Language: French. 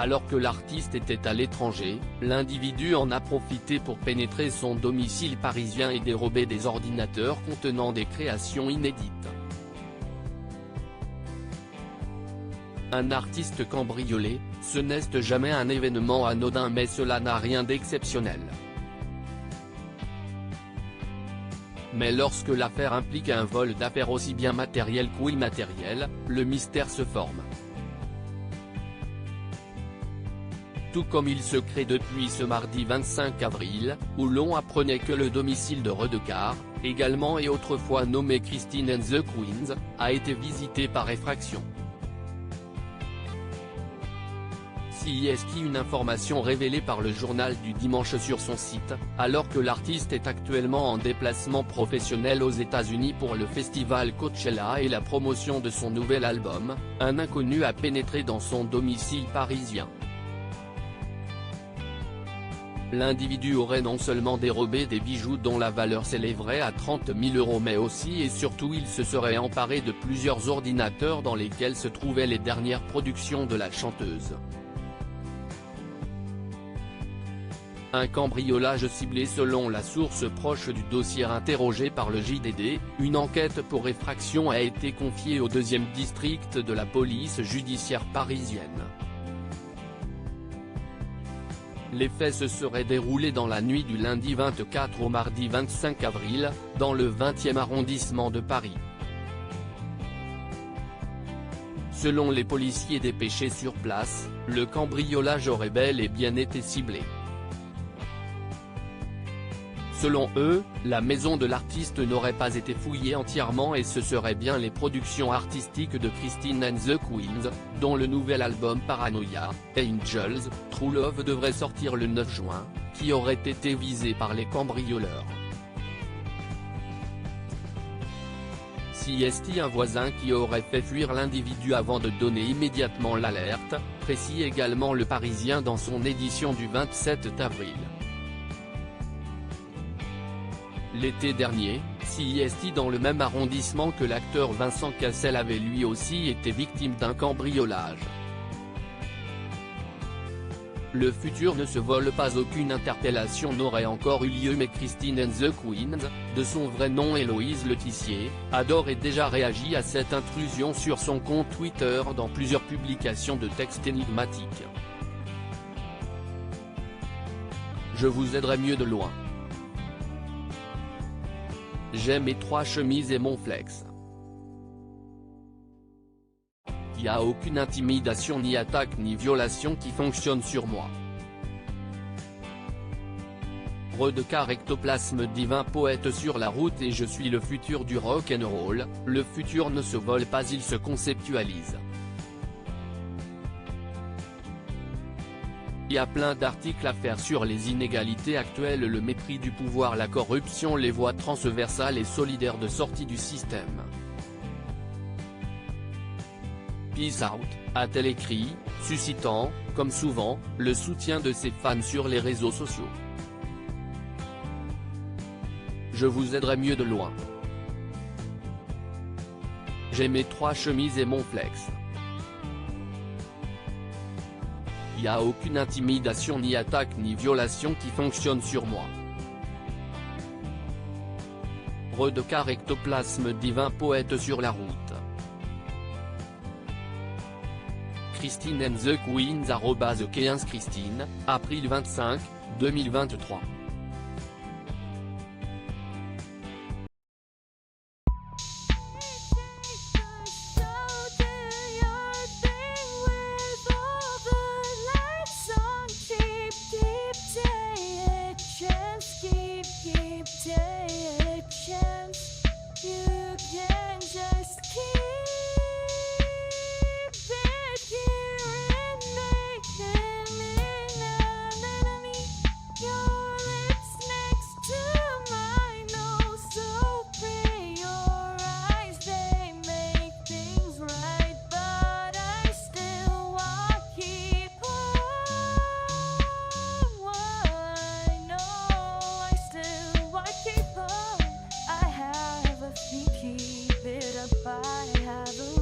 Alors que l'artiste était à l'étranger, l'individu en a profité pour pénétrer son domicile parisien et dérober des ordinateurs contenant des créations inédites. Un artiste cambriolé, ce n'est jamais un événement anodin, mais cela n'a rien d'exceptionnel. Mais lorsque l'affaire implique un vol d'affaires aussi bien matériel qu'immatériel, le mystère se forme. Tout comme il se crée depuis ce mardi 25 avril, où l'on apprenait que le domicile de Redecard, également et autrefois nommé Christine and the Queens, a été visité par effraction. CIST, une information révélée par le journal du dimanche sur son site, alors que l'artiste est actuellement en déplacement professionnel aux États-Unis pour le festival Coachella et la promotion de son nouvel album, un inconnu a pénétré dans son domicile parisien. L'individu aurait non seulement dérobé des bijoux dont la valeur s'élèverait à 30 000 €, mais aussi et surtout il se serait emparé de plusieurs ordinateurs dans lesquels se trouvaient les dernières productions de la chanteuse. Un cambriolage ciblé selon la source proche du dossier interrogé par le JDD, une enquête pour effraction a été confiée au 2e district de la police judiciaire parisienne. Les faits se seraient déroulés dans la nuit du lundi 24 au mardi 25 avril, dans le 20e arrondissement de Paris. Selon les policiers dépêchés sur place, le cambriolage aurait bel et bien été ciblé. Selon eux, la maison de l'artiste n'aurait pas été fouillée entièrement et ce seraient bien les productions artistiques de Christine and the Queens, dont le nouvel album Paranoia, Angels, True Love devrait sortir le 9 juin, qui auraient été visés par les cambrioleurs. CIST, un voisin qui aurait fait fuir l'individu avant de donner immédiatement l'alerte, précise également Le Parisien dans son édition du 27 avril. L'été dernier, CIST, dans le même arrondissement que l'acteur Vincent Cassel, avait lui aussi été victime d'un cambriolage. Le futur ne se vole pas. Aucune interpellation n'aurait encore eu lieu, mais Christine and the Queens, de son vrai nom Héloïse Letizier, a d'ores et déjà réagi à cette intrusion sur son compte Twitter dans plusieurs publications de textes énigmatiques. Je vous aiderai mieux de loin. J'ai mes 3 chemises et mon flex. Y a aucune intimidation ni attaque ni violation qui fonctionne sur moi. Redecard, ectoplasme divin, poète sur la route, et je suis le futur du rock'n'roll. Le futur ne se vole pas, il se conceptualise. Il y a plein d'articles à faire sur les inégalités actuelles, le mépris du pouvoir, la corruption, les voies transversales et solidaires de sortie du système. Peace out, a-t-elle écrit, suscitant, comme souvent, le soutien de ses fans sur les réseaux sociaux. Je vous aiderai mieux de loin. J'ai mes 3 chemises et mon flex. Il n'y a aucune intimidation ni attaque ni violation qui fonctionne sur moi. Redecard, ectoplasme divin, poète sur la route. Christine and the Queens @15 Christine, avril 25, 2023. Keep it up, I have a